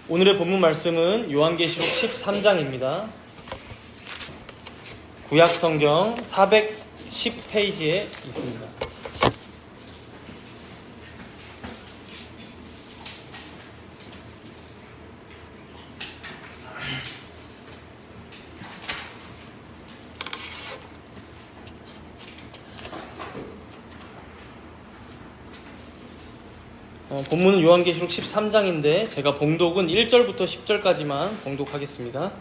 오늘의 본문 말씀은 요한계시록 13장입니다. 구약성경 410페이지에 있습니다. 본문은 요한계시록 13장인데 제가 봉독은 1절부터 10절까지만 봉독하겠습니다.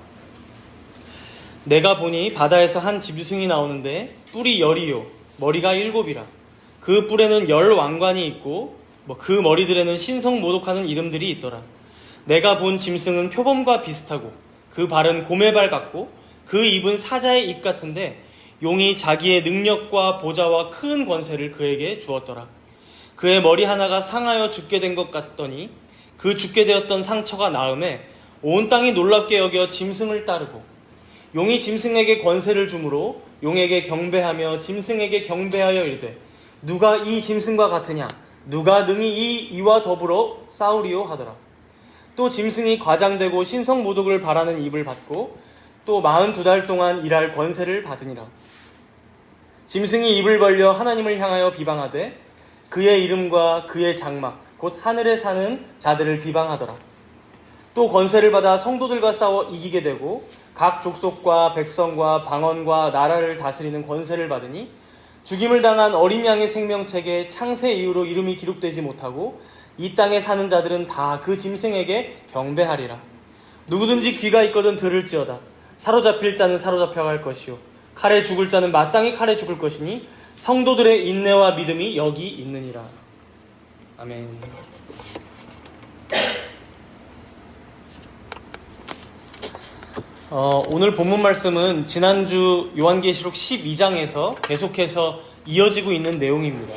내가 보니 바다에서 한 짐승이 나오는데 뿔이 10이요 머리가 7이라. 그 뿔에는 10 왕관이 있고 그 머리들에는 신성모독하는 이름들이 있더라. 내가 본 짐승은 표범과 비슷하고 그 발은 곰의 발 같고 그 입은 사자의 입 같은데 용이 자기의 능력과 보좌와 큰 권세를 그에게 주었더라. 그의 머리 하나가 상하여 죽게 된 것 같더니 그 죽게 되었던 상처가 나음에 온 땅이 놀랍게 여겨 짐승을 따르고 용이 짐승에게 권세를 주므로 용에게 경배하며 짐승에게 경배하여 이르되 누가 이 짐승과 같으냐 누가 능히 이와 더불어 싸우리요 하더라. 또 짐승이 과장되고 신성모독을 바라는 입을 받고 또 42달 동안 일할 권세를 받으니라. 짐승이 입을 벌려 하나님을 향하여 비방하되 그의 이름과 그의 장막 곧 하늘에 사는 자들을 비방하더라. 또 권세를 받아 성도들과 싸워 이기게 되고 각 족속과 백성과 방언과 나라를 다스리는 권세를 받으니 죽임을 당한 어린 양의 생명책에 창세 이후로 이름이 기록되지 못하고 이 땅에 사는 자들은 다 그 짐승에게 경배하리라. 누구든지 귀가 있거든 들을지어다. 사로잡힐 자는 사로잡혀갈 것이요 칼에 죽을 자는 마땅히 칼에 죽을 것이니 성도들의 인내와 믿음이 여기 있느니라. 아멘. 오늘 본문 말씀은 지난주 요한계시록 12장에서 계속해서 이어지고 있는 내용입니다.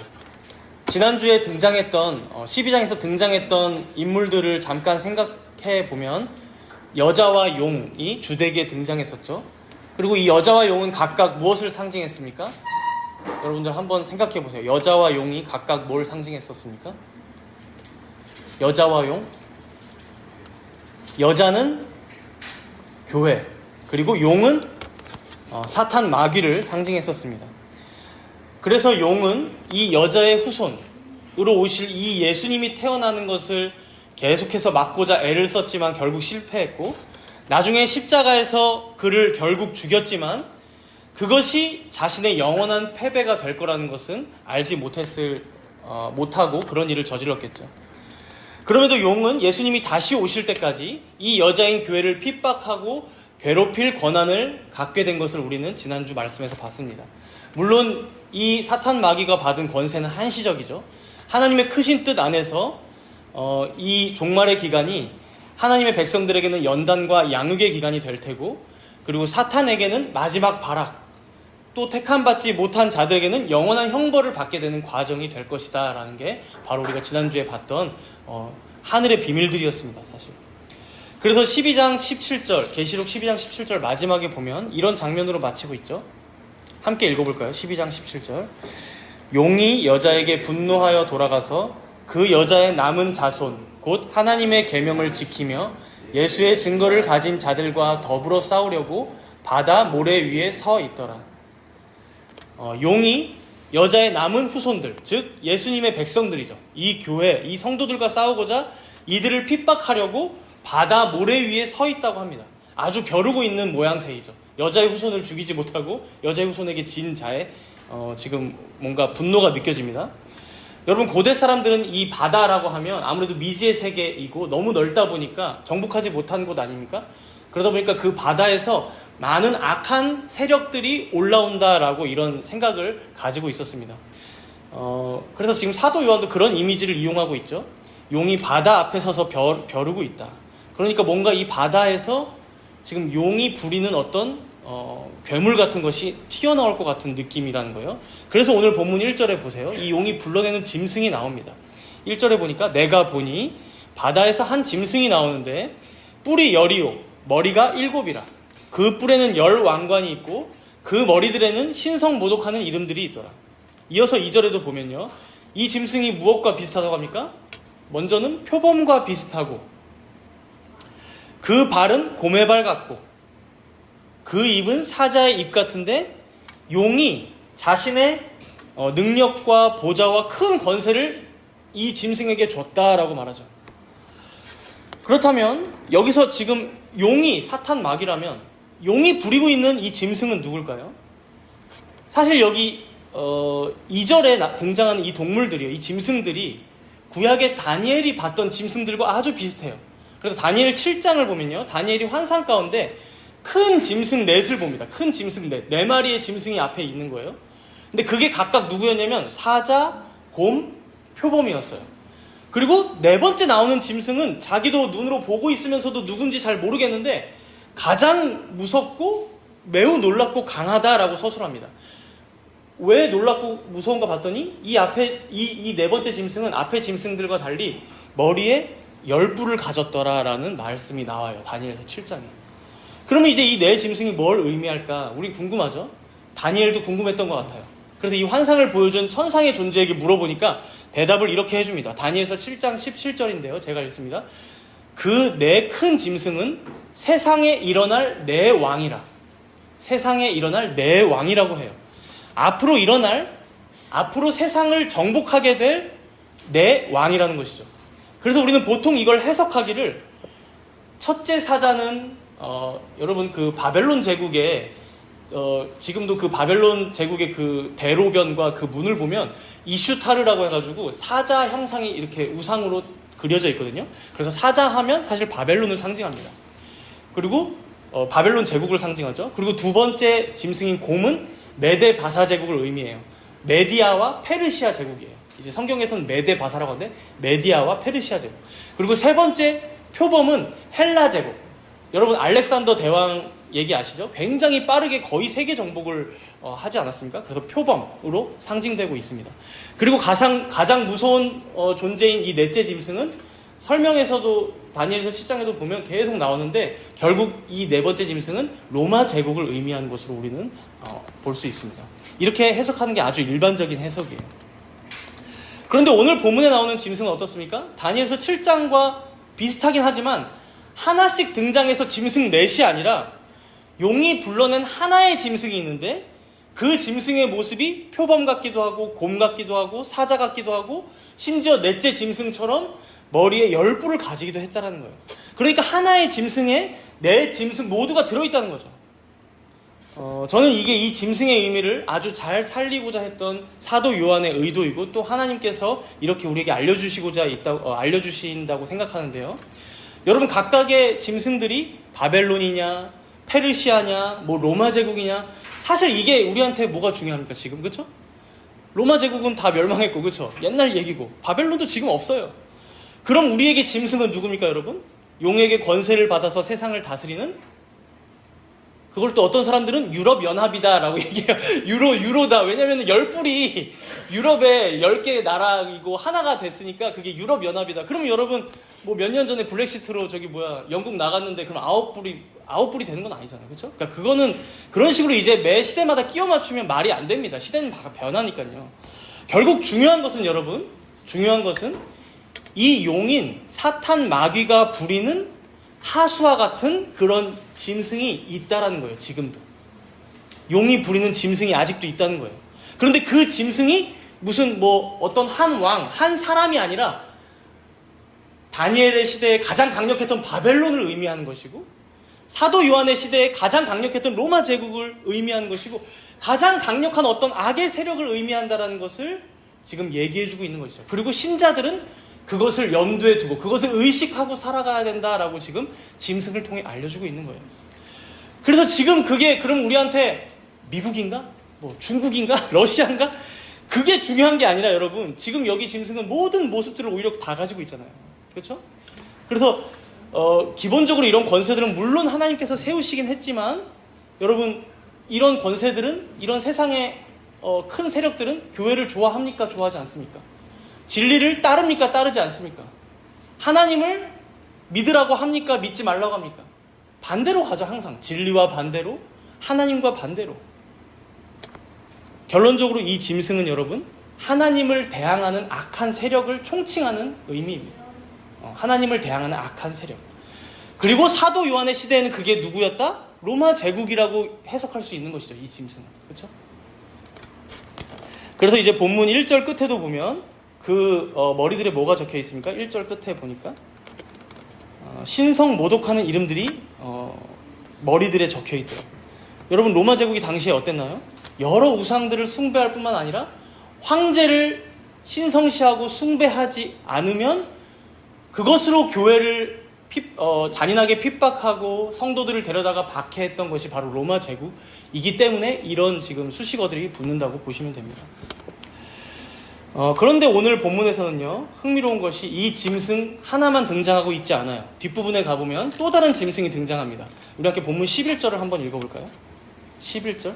지난주에 등장했던 12장에서 등장했던 인물들을 잠깐 생각해 보면 여자와 용이 주되게 등장했었죠. 그리고 이 여자와 용은 각각 무엇을 상징했습니까? 여러분들 한번 생각해 보세요. 여자와 용이 각각 뭘 상징했었습니까? 여자와 용? 여자는 교회, 그리고 용은 사탄 마귀를 상징했었습니다. 그래서 용은 이 여자의 후손으로 오실 이 예수님이 태어나는 것을 계속해서 막고자 애를 썼지만 결국 실패했고, 나중에 십자가에서 그를 결국 죽였지만 그것이 자신의 영원한 패배가 될 거라는 것은 알지 못하고 그런 일을 저질렀겠죠. 그럼에도 용은 예수님이 다시 오실 때까지 이 여자인 교회를 핍박하고 괴롭힐 권한을 갖게 된 것을 우리는 지난주 말씀에서 봤습니다. 물론 이 사탄 마귀가 받은 권세는 한시적이죠. 하나님의 크신 뜻 안에서 이 종말의 기간이 하나님의 백성들에게는 연단과 양육의 기간이 될 테고, 그리고 사탄에게는 마지막 발악, 또 택함받지 못한 자들에게는 영원한 형벌을 받게 되는 과정이 될 것이다 라는 게 바로 우리가 지난주에 봤던 하늘의 비밀들이었습니다. 사실. 그래서 12장 17절, 계시록 12장 17절 마지막에 보면 이런 장면으로 마치고 있죠. 함께 읽어볼까요? 12장 17절. 용이 여자에게 분노하여 돌아가서 그 여자의 남은 자손 곧 하나님의 계명을 지키며 예수의 증거를 가진 자들과 더불어 싸우려고 바다 모래 위에 서 있더라. 용이 여자의 남은 후손들, 즉 예수님의 백성들이죠. 이 교회, 이 성도들과 싸우고자 이들을 핍박하려고 바다 모래 위에 서 있다고 합니다. 아주 벼르고 있는 모양새이죠. 여자의 후손을 죽이지 못하고 여자의 후손에게 진 자의 지금 뭔가 분노가 느껴집니다. 여러분, 고대 사람들은 이 바다라고 하면 아무래도 미지의 세계이고 너무 넓다 보니까 정복하지 못한 곳 아닙니까? 그러다 보니까 그 바다에서 많은 악한 세력들이 올라온다라고 이런 생각을 가지고 있었습니다. 그래서 지금 사도 요한도 그런 이미지를 이용하고 있죠. 용이 바다 앞에 서서 벼르고 있다. 그러니까 뭔가 이 바다에서 지금 용이 부리는 어떤 괴물 같은 것이 튀어나올 것 같은 느낌이라는 거예요. 그래서 오늘 본문 1절에 보세요. 이 용이 불러내는 짐승이 나옵니다. 1절에 보니까 내가 보니 바다에서 한 짐승이 나오는데 뿔이 10이요 머리가 7이라. 그 뿔에는 10 왕관이 있고 그 머리들에는 신성모독하는 이름들이 있더라. 이어서 2절에도 보면요, 이 짐승이 무엇과 비슷하다고 합니까? 먼저는 표범과 비슷하고 그 발은 곰의 발 같고 그 입은 사자의 입 같은데 용이 자신의 능력과 보좌와 큰 권세를 이 짐승에게 줬다라고 말하죠. 그렇다면 여기서 지금 용이 사탄 마귀라면 용이 부리고 있는 이 짐승은 누굴까요? 사실 여기 2절에 등장하는 이 동물들이요, 이 짐승들이 구약의 다니엘이 봤던 짐승들과 아주 비슷해요. 그래서 다니엘 7장을 보면요, 다니엘이 환상 가운데 큰 짐승 넷을 봅니다. 큰 짐승 넷, 4마리의 짐승이 앞에 있는 거예요. 근데 그게 각각 누구였냐면 사자, 곰, 표범이었어요. 그리고 4번째 나오는 짐승은 자기도 눈으로 보고 있으면서도 누군지 잘 모르겠는데 가장 무섭고 매우 놀랍고 강하다라고 서술합니다. 왜 놀랍고 무서운가 봤더니 이 앞에 이 4번째 짐승은 앞에 짐승들과 달리 머리에 10뿔을 가졌더라라는 말씀이 나와요. 다니엘서 7장에. 그러면 이제 이 4짐승이 뭘 의미할까? 우리 궁금하죠? 다니엘도 궁금했던 것 같아요. 그래서 이 환상을 보여준 천상의 존재에게 물어보니까 대답을 이렇게 해줍니다. 다니엘서 7장 17절인데요. 제가 읽습니다. 그 4큰 짐승은 세상에 일어날 4왕이라. 세상에 일어날 4왕이라고 해요. 앞으로 세상을 정복하게 될 4왕이라는 것이죠. 그래서 우리는 보통 이걸 해석하기를 첫째 사자는 여러분 그 바벨론 제국의 지금도 그 바벨론 제국의 그 대로변과 그 문을 보면 이슈타르라고 해가지고 사자 형상이 이렇게 우상으로 그려져 있거든요. 그래서 사자 하면 사실 바벨론을 상징합니다. 그리고 바벨론 제국을 상징하죠. 그리고 두 번째 짐승인 곰은 메데 바사 제국을 의미해요. 메디아와 페르시아 제국이에요. 이제 성경에서는 메데 바사라고 하는데 메디아와 페르시아 제국. 그리고 세 번째 표범은 헬라 제국. 여러분 알렉산더 대왕 얘기 아시죠? 굉장히 빠르게 거의 세계 정복을 하지 않았습니까? 그래서 표범으로 상징되고 있습니다. 그리고 가장 무서운 존재인 이 넷째 짐승은 설명에서도 다니엘서 7장에도 보면 계속 나오는데 결국 이 4번째 짐승은 로마 제국을 의미하는 것으로 우리는 볼 수 있습니다. 이렇게 해석하는 게 아주 일반적인 해석이에요. 그런데 오늘 본문에 나오는 짐승은 어떻습니까? 다니엘서 7장과 비슷하긴 하지만 하나씩 등장해서 짐승 넷이 아니라 용이 불러낸 하나의 짐승이 있는데 그 짐승의 모습이 표범 같기도 하고 곰 같기도 하고 사자 같기도 하고 심지어 넷째 짐승처럼 머리에 10뿔을 가지기도 했다는 거예요. 그러니까 하나의 짐승에 4짐승 모두가 들어있다는 거죠. 저는 이게 이 짐승의 의미를 아주 잘 살리고자 했던 사도 요한의 의도이고 또 하나님께서 이렇게 우리에게 알려주신다고 생각하는데요. 여러분 각각의 짐승들이 바벨론이냐 페르시아냐 뭐 로마 제국이냐 사실 이게 우리한테 뭐가 중요합니까 지금, 그쵸? 로마 제국은 다 멸망했고, 그쵸? 옛날 얘기고 바벨론도 지금 없어요. 그럼 우리에게 짐승은 누굽니까 여러분? 용에게 권세를 받아서 세상을 다스리는, 그걸 또 어떤 사람들은 유럽연합이다라고 얘기해요. 유로다. 왜냐면 10뿔이 유럽의 10개의 나라이고 하나가 됐으니까 그게 유럽연합이다. 그러면 여러분 뭐 몇 년 전에 브렉시트로 영국 나갔는데 그럼 9뿔이 되는 건 아니잖아요. 그렇죠? 그러니까 그거는 그런 식으로 이제 매 시대마다 끼워 맞추면 말이 안 됩니다. 시대는 변하니까요. 결국 중요한 것은 이 용인 사탄 마귀가 부리는 하수와 같은 그런 짐승이 있다라는 거예요. 지금도 용이 부리는 짐승이 아직도 있다는 거예요. 그런데 그 짐승이 무슨 어떤 한 왕, 한 사람이 아니라 다니엘의 시대에 가장 강력했던 바벨론을 의미하는 것이고 사도 요한의 시대에 가장 강력했던 로마 제국을 의미하는 것이고 가장 강력한 어떤 악의 세력을 의미한다라는 것을 지금 얘기해주고 있는 것이죠. 그리고 신자들은 그것을 염두에 두고 그것을 의식하고 살아가야 된다라고 지금 짐승을 통해 알려주고 있는 거예요. 그래서 지금 그게 그럼 우리한테 미국인가? 중국인가? 러시아인가? 그게 중요한 게 아니라 여러분 지금 여기 짐승은 모든 모습들을 오히려 다 가지고 있잖아요. 그렇죠? 그래서 기본적으로 이런 권세들은 물론 하나님께서 세우시긴 했지만 여러분 이런 권세들은 이런 세상의 큰 세력들은 교회를 좋아합니까? 좋아하지 않습니까? 진리를 따릅니까? 따르지 않습니까? 하나님을 믿으라고 합니까? 믿지 말라고 합니까? 반대로 가죠. 항상 진리와 반대로 하나님과 반대로. 결론적으로 이 짐승은 여러분 하나님을 대항하는 악한 세력을 총칭하는 의미입니다. 하나님을 대항하는 악한 세력. 그리고 사도 요한의 시대에는 그게 누구였다? 로마 제국이라고 해석할 수 있는 것이죠. 이 짐승은. 그렇죠? 그래서 이제 본문 1절 끝에도 보면 그 머리들에 뭐가 적혀 있습니까? 1절 끝에 보니까 신성 모독하는 이름들이 머리들에 적혀 있더라고요. 여러분, 로마 제국이 당시에 어땠나요? 여러 우상들을 숭배할 뿐만 아니라 황제를 신성시하고 숭배하지 않으면 그것으로 교회를 잔인하게 핍박하고 성도들을 데려다가 박해했던 것이 바로 로마 제국이기 때문에 이런 지금 수식어들이 붙는다고 보시면 됩니다. 그런데 오늘 본문에서는요, 흥미로운 것이 이 짐승 하나만 등장하고 있지 않아요. 뒷부분에 가보면 또 다른 짐승이 등장합니다. 우리 함께 본문 11절을 한번 읽어볼까요? 11절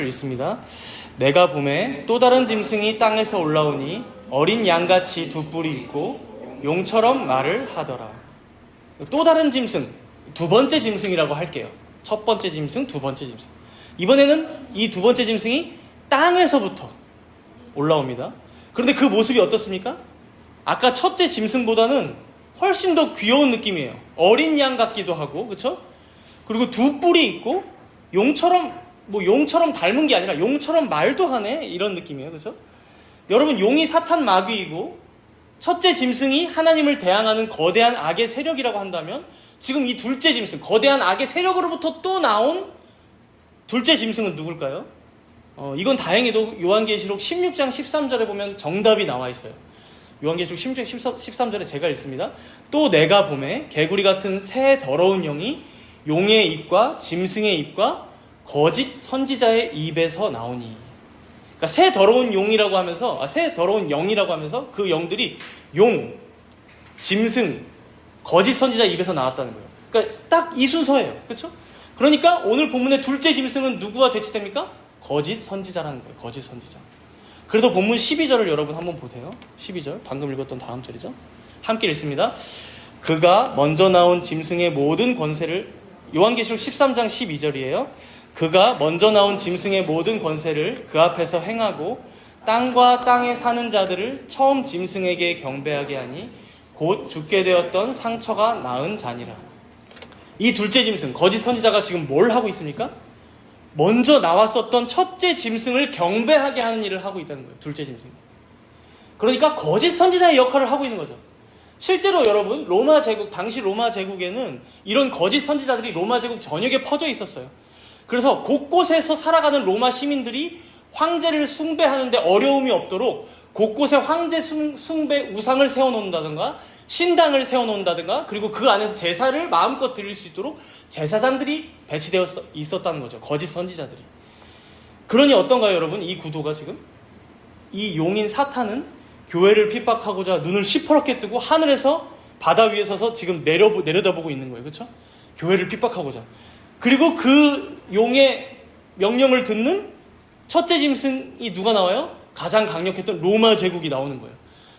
읽습니다. 내가 보매 또 다른 짐승이 땅에서 올라오니 어린 양같이 두 뿔이 있고 용처럼 말을 하더라. 또 다른 짐승, 두 번째 짐승이라고 할게요. 첫 번째 짐승, 두 번째 짐승. 이번에는 이 두 번째 짐승이 땅에서부터 올라옵니다. 그런데 그 모습이 어떻습니까? 아까 첫째 짐승보다는 훨씬 더 귀여운 느낌이에요. 어린 양 같기도 하고, 그렇죠? 그리고 두 뿔이 있고 용처럼 닮은 게 아니라 용처럼 말도 하네, 이런 느낌이에요. 그렇죠? 여러분, 용이 사탄 마귀이고 첫째 짐승이 하나님을 대항하는 거대한 악의 세력이라고 한다면 지금 이 둘째 짐승, 거대한 악의 세력으로부터 또 나온 둘째 짐승은 누굴까요? 이건 다행히도 요한계시록 16장 13절에 보면 정답이 나와 있어요. 요한계시록 16장 13절에 제가 읽습니다. 또 내가 보매 개구리 같은 새 더러운 영이 용의 입과 짐승의 입과 거짓 선지자의 입에서 나오니. 그러니까 새 더러운 용이라고 하면서, 새 더러운 영이라고 하면서 그 영들이 용, 짐승, 거짓 선지자 입에서 나왔다는 거예요. 그러니까 딱 이 순서예요. 그렇죠? 그러니까 오늘 본문의 둘째 짐승은 누구와 대치됩니까? 거짓 선지자라는 거예요. 거짓 선지자. 그래서 본문 12절을 여러분 한번 보세요. 12절, 방금 읽었던 다음 절이죠. 함께 읽습니다. 그가 먼저 나온 짐승의 모든 권세를, 요한계시록 13장 12절이에요. 그가 먼저 나온 짐승의 모든 권세를 그 앞에서 행하고 땅과 땅에 사는 자들을 처음 짐승에게 경배하게 하니 곧 죽게 되었던 상처가 나은 자니라. 이 둘째 짐승, 거짓 선지자가 지금 뭘 하고 있습니까? 먼저 나왔었던 첫째 짐승을 경배하게 하는 일을 하고 있다는 거예요. 둘째 짐승이. 그러니까 거짓 선지자의 역할을 하고 있는 거죠. 실제로 여러분, 로마 제국, 당시 로마 제국에는 이런 거짓 선지자들이 로마 제국 전역에 퍼져 있었어요. 그래서 곳곳에서 살아가는 로마 시민들이 황제를 숭배하는데 어려움이 없도록 곳곳에 황제 숭배 우상을 세워놓는다든가 신당을 세워놓는다든가 그리고 그 안에서 제사를 마음껏 드릴 수 있도록 제사장들이 배치되어 있었다는 거죠. 거짓 선지자들이. 그러니 어떤가요, 여러분? 이 구도가 지금? 이 용인 사탄은 교회를 핍박하고자 눈을 시퍼렇게 뜨고 하늘에서 바다 위에 서서 지금 내려다보고 있는 거예요. 그렇죠? 교회를 핍박하고자. 그리고 그 용의 명령을 듣는 첫째 짐승이 누가 나와요? 가장 강력했던 로마 제국이 나오는 거예요.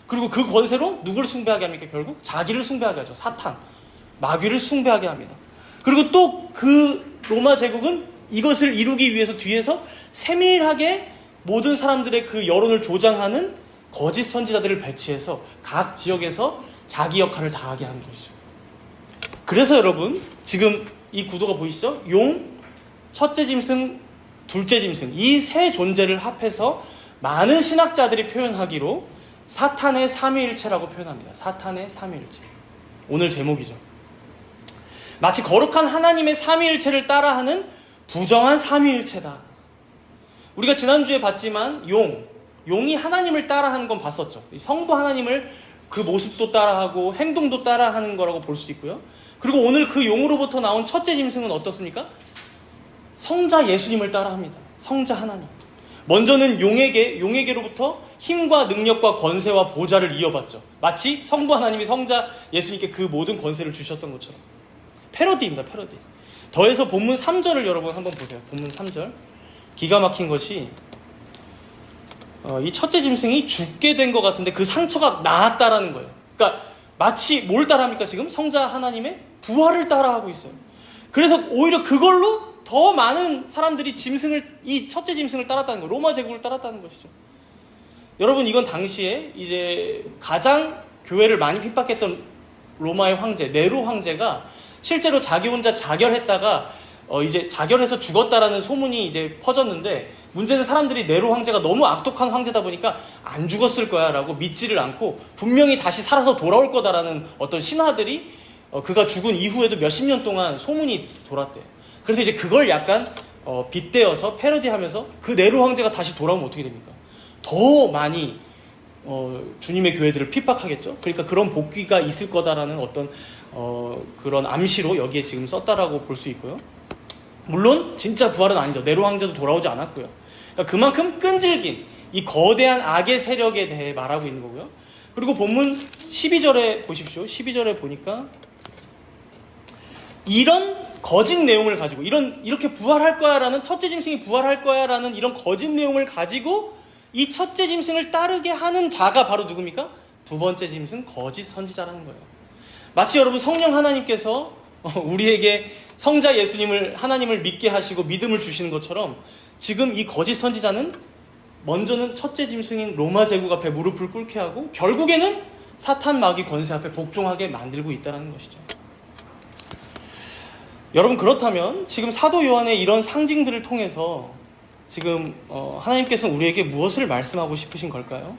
그리고 그 권세로 누구를 숭배하게 합니까? 결국 자기를 숭배하게 하죠. 사탄, 마귀를 숭배하게 합니다. 그리고 또 그 로마 제국은 이것을 이루기 위해서 뒤에서 세밀하게 모든 사람들의 그 여론을 조장하는 거짓 선지자들을 배치해서 각 지역에서 자기 역할을 다하게 하는 것이죠. 그래서 여러분, 지금 이 구도가 보이시죠? 용, 첫째 짐승, 둘째 짐승, 이 세 존재를 합해서 많은 신학자들이 표현하기로 사탄의 삼위일체라고 표현합니다. 사탄의 삼위일체. 오늘 제목이죠. 마치 거룩한 하나님의 삼위일체를 따라하는 부정한 삼위일체다. 우리가 지난주에 봤지만 용이 하나님을 따라하는 건 봤었죠. 성부 하나님을 그 모습도 따라하고 행동도 따라하는 거라고 볼 수 있고요. 그리고 오늘 그 용으로부터 나온 첫째 짐승은 어떻습니까? 성자 예수님을 따라합니다. 성자 하나님. 먼저는 용에게로부터 힘과 능력과 권세와 보좌를 이어받죠. 마치 성부 하나님이 성자 예수님께 그 모든 권세를 주셨던 것처럼. 패러디입니다. 패러디. 더해서 본문 3절을 여러분 한번 보세요. 본문 3절. 기가 막힌 것이 이 첫째 짐승이 죽게 된 것 같은데 그 상처가 나았다라는 거예요. 그러니까 마치 뭘 따라합니까? 지금 성자 하나님의 부활을 따라하고 있어요. 그래서 오히려 그걸로 더 많은 사람들이 이 첫째 짐승을 따랐다는 거예요. 로마 제국을 따랐다는 것이죠. 여러분, 이건 당시에 이제 가장 교회를 많이 핍박했던 로마의 황제 네로 황제가 실제로 자기 혼자 자결했다가 이제 자결해서 죽었다라는 소문이 이제 퍼졌는데, 문제는 사람들이 네로 황제가 너무 악독한 황제다 보니까 안 죽었을 거야 라고 믿지를 않고 분명히 다시 살아서 돌아올 거다라는 어떤 신화들이 그가 죽은 이후에도 몇십 년 동안 소문이 돌았대요. 그래서 이제 그걸 약간 빗대어서 패러디하면서 그 네로 황제가 다시 돌아오면 어떻게 됩니까? 더 많이 주님의 교회들을 핍박하겠죠. 그러니까 그런 복귀가 있을 거다라는 어떤 그런 암시로 여기에 지금 썼다라고 볼 수 있고요. 물론 진짜 부활은 아니죠. 네로 황제도 돌아오지 않았고요. 그러니까 그만큼 끈질긴 이 거대한 악의 세력에 대해 말하고 있는 거고요. 그리고 본문 12절에 보십시오. 12절에 보니까 이런 거짓 내용을 가지고 이렇게 부활할 거야라는, 첫째 짐승이 부활할 거야라는 이런 거짓 내용을 가지고 이 첫째 짐승을 따르게 하는 자가 바로 누굽니까? 두 번째 짐승, 거짓 선지자라는 거예요. 마치 여러분 성령 하나님께서 우리에게 성자 예수님을, 하나님을 믿게 하시고 믿음을 주시는 것처럼, 지금 이 거짓 선지자는 먼저는 첫째 짐승인 로마 제국 앞에 무릎을 꿇게 하고 결국에는 사탄 마귀 권세 앞에 복종하게 만들고 있다는 것이죠. 여러분, 그렇다면 지금 사도 요한의 이런 상징들을 통해서 지금 하나님께서는 우리에게 무엇을 말씀하고 싶으신 걸까요?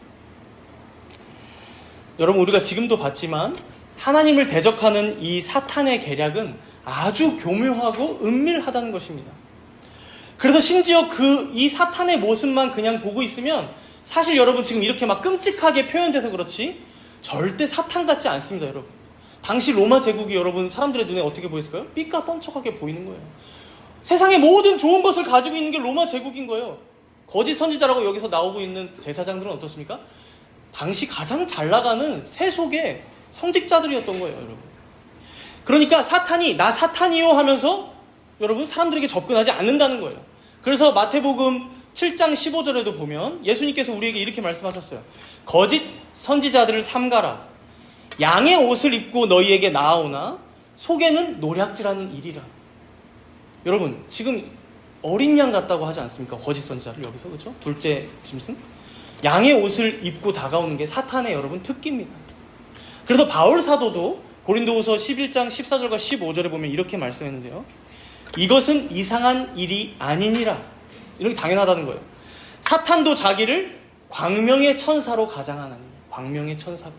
여러분, 우리가 지금도 봤지만 하나님을 대적하는 이 사탄의 계략은 아주 교묘하고 은밀하다는 것입니다. 그래서 심지어 이 사탄의 모습만 그냥 보고 있으면 사실 여러분 지금 이렇게 막 끔찍하게 표현돼서 그렇지 절대 사탄 같지 않습니다, 여러분. 당시 로마 제국이 여러분 사람들의 눈에 어떻게 보였을까요? 삐까뻔쩍하게 보이는 거예요. 세상의 모든 좋은 것을 가지고 있는 게 로마 제국인 거예요. 거짓 선지자라고 여기서 나오고 있는 제사장들은 어떻습니까? 당시 가장 잘 나가는 세속의 성직자들이었던 거예요, 여러분. 그러니까 사탄이 나 사탄이요 하면서 여러분 사람들에게 접근하지 않는다는 거예요. 그래서 마태복음 7장 15절에도 보면 예수님께서 우리에게 이렇게 말씀하셨어요. 거짓 선지자들을 삼가라. 양의 옷을 입고 너희에게 나아오나 속에는 노략질하는 일이라. 여러분, 지금 어린 양 같다고 하지 않습니까? 거짓 선지자를 여기서, 그렇죠? 둘째 짐승. 양의 옷을 입고 다가오는 게 사탄의 여러분 특기입니다. 그래서 바울 사도도 고린도후서 11장 14절과 15절에 보면 이렇게 말씀했는데요. 이것은 이상한 일이 아니니라. 이렇게 당연하다는 거예요. 사탄도 자기를 광명의 천사로 가장하나니. 광명의 천사로.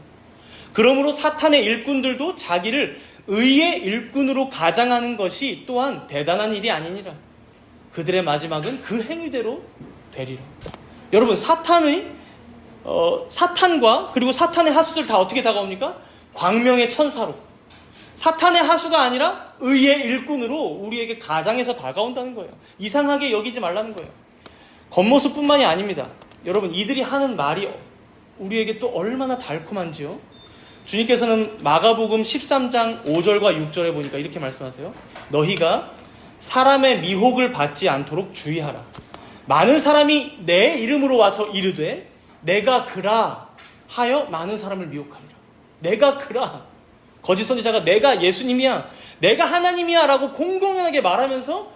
그러므로 사탄의 일꾼들도 자기를 의의 일꾼으로 가장하는 것이 또한 대단한 일이 아니니라. 그들의 마지막은 그 행위대로 되리라. 여러분, 사탄과 그리고 사탄의 하수들 다 어떻게 다가옵니까? 광명의 천사로. 사탄의 하수가 아니라 의의 일꾼으로 우리에게 가장해서 다가온다는 거예요. 이상하게 여기지 말라는 거예요. 겉모습뿐만이 아닙니다. 여러분, 이들이 하는 말이 우리에게 또 얼마나 달콤한지요. 주님께서는 마가복음 13장 5절과 6절에 보니까 이렇게 말씀하세요. 너희가 사람의 미혹을 받지 않도록 주의하라. 많은 사람이 내 이름으로 와서 이르되 내가 그라 하여 많은 사람을 미혹하리라. 내가 그라. 거짓 선지자가 내가 예수님이야, 내가 하나님이야 라고 공공연하게 말하면서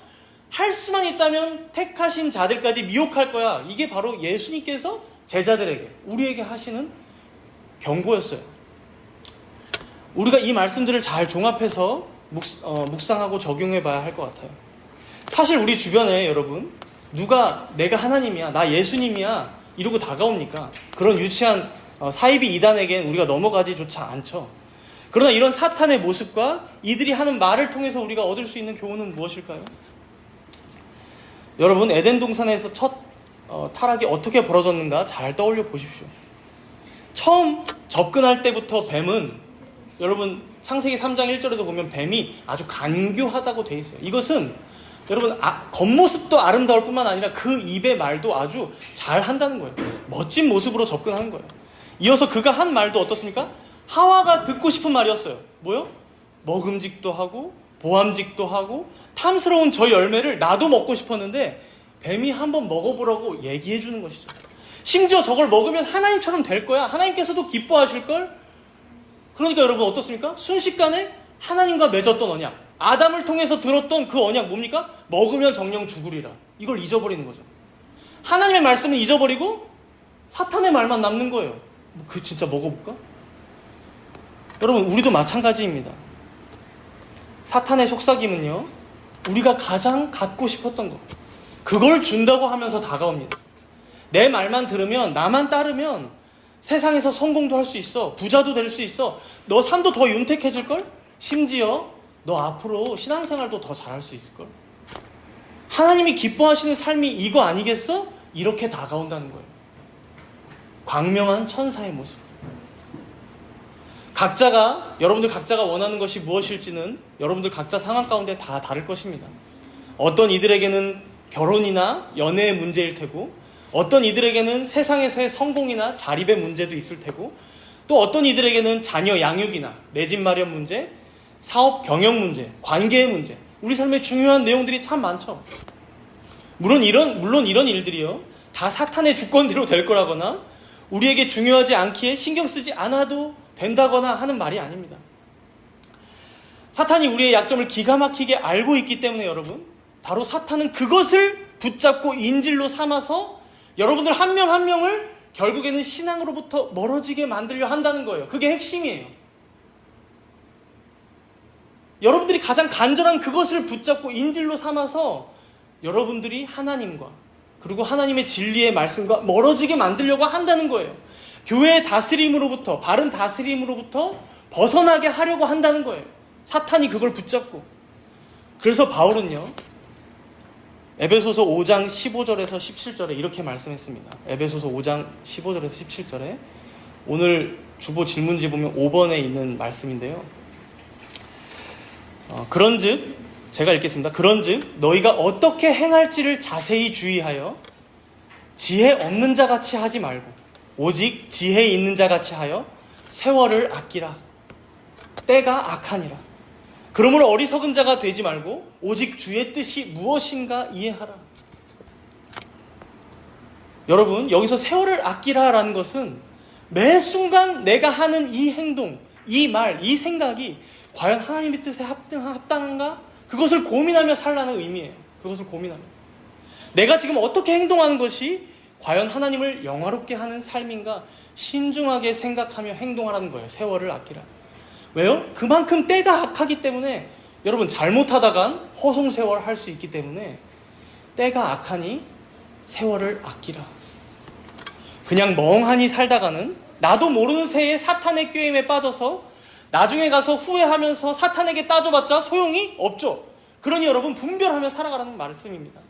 할 수만 있다면 택하신 자들까지 미혹할 거야. 이게 바로 예수님께서 제자들에게, 우리에게 하시는 경고였어요. 우리가 이 말씀들을 잘 종합해서 묵상하고 적용해 봐야 할 것 같아요. 사실 우리 주변에 여러분 누가 내가 하나님이야, 나 예수님이야 이러고 다가옵니까? 그런 유치한 사이비 이단에겐 우리가 넘어가지조차 않죠. 그러나 이런 사탄의 모습과 이들이 하는 말을 통해서 우리가 얻을 수 있는 교훈은 무엇일까요? 여러분, 에덴 동산에서 첫 타락이 어떻게 벌어졌는가 잘 떠올려 보십시오. 처음 접근할 때부터 뱀은, 여러분 창세기 3장 1절에도 보면 뱀이 아주 간교하다고 돼 있어요. 이것은 여러분 겉모습도 아름다울 뿐만 아니라 그 입의 말도 아주 잘 한다는 거예요. 멋진 모습으로 접근하는 거예요. 이어서 그가 한 말도 어떻습니까? 하와가 듣고 싶은 말이었어요. 뭐요? 먹음직도 하고 보암직도 하고 탐스러운 저 열매를 나도 먹고 싶었는데 뱀이 한번 먹어보라고 얘기해 주는 것이죠. 심지어 저걸 먹으면 하나님처럼 될 거야. 하나님께서도 기뻐하실걸? 그러니까 여러분 어떻습니까? 순식간에 하나님과 맺었던 언약, 아담을 통해서 들었던 그 언약 뭡니까? 먹으면 정령 죽으리라. 이걸 잊어버리는 거죠. 하나님의 말씀을 잊어버리고 사탄의 말만 남는 거예요. 진짜 먹어볼까? 여러분, 우리도 마찬가지입니다. 사탄의 속삭임은요, 우리가 가장 갖고 싶었던 것, 그걸 준다고 하면서 다가옵니다. 내 말만 들으면, 나만 따르면 세상에서 성공도 할 수 있어, 부자도 될 수 있어, 너 삶도 더 윤택해질걸? 심지어 너 앞으로 신앙생활도 더 잘할 수 있을걸? 하나님이 기뻐하시는 삶이 이거 아니겠어? 이렇게 다가온다는 거예요. 광명한 천사의 모습. 여러분들 각자가 원하는 것이 무엇일지는 여러분들 각자 상황 가운데 다 다를 것입니다. 어떤 이들에게는 결혼이나 연애의 문제일 테고, 어떤 이들에게는 세상에서의 성공이나 자립의 문제도 있을 테고, 또 어떤 이들에게는 자녀 양육이나 내 집 마련 문제, 사업 경영 문제, 관계의 문제, 우리 삶에 중요한 내용들이 참 많죠. 물론 이런 일들이요, 다 사탄의 주권대로 될 거라거나 우리에게 중요하지 않기에 신경 쓰지 않아도 된다거나 하는 말이 아닙니다. 사탄이 우리의 약점을 기가 막히게 알고 있기 때문에 여러분, 바로 사탄은 그것을 붙잡고 인질로 삼아서 여러분들 한 명 한 명을 결국에는 신앙으로부터 멀어지게 만들려 한다는 거예요. 그게 핵심이에요. 여러분들이 가장 간절한 그것을 붙잡고 인질로 삼아서 여러분들이 하나님과 그리고 하나님의 진리의 말씀과 멀어지게 만들려고 한다는 거예요. 교회의 다스림으로부터, 바른 다스림으로부터 벗어나게 하려고 한다는 거예요. 사탄이 그걸 붙잡고. 그래서 바울은요, 에베소서 5장 15절에서 17절에 이렇게 말씀했습니다. 에베소서 5장 15절에서 17절에 오늘 주보 질문지 보면 5번에 있는 말씀인데요. 그런즉, 제가 읽겠습니다. 그런즉 너희가 어떻게 행할지를 자세히 주의하여 지혜 없는 자 같이 하지 말고 오직 지혜 있는 자 같이 하여 세월을 아끼라. 때가 악하니라. 그러므로 어리석은 자가 되지 말고 오직 주의 뜻이 무엇인가 이해하라. 여러분, 여기서 세월을 아끼라라는 것은 매 순간 내가 하는 이 행동, 이 말, 이 생각이 과연 하나님의 뜻에 합당한가? 그것을 고민하며 살라는 의미예요. 그것을 고민하며. 내가 지금 어떻게 행동하는 것이 과연 하나님을 영화롭게 하는 삶인가? 신중하게 생각하며 행동하라는 거예요. 세월을 아끼라. 왜요? 그만큼 때가 악하기 때문에 여러분, 잘못하다간 허송세월 할 수 있기 때문에 때가 악하니 세월을 아끼라. 그냥 멍하니 살다가는 나도 모르는 새에 사탄의 꾀임에 빠져서 나중에 가서 후회하면서 사탄에게 따져봤자 소용이 없죠. 그러니 여러분, 분별하며 살아가라는 말씀입니다.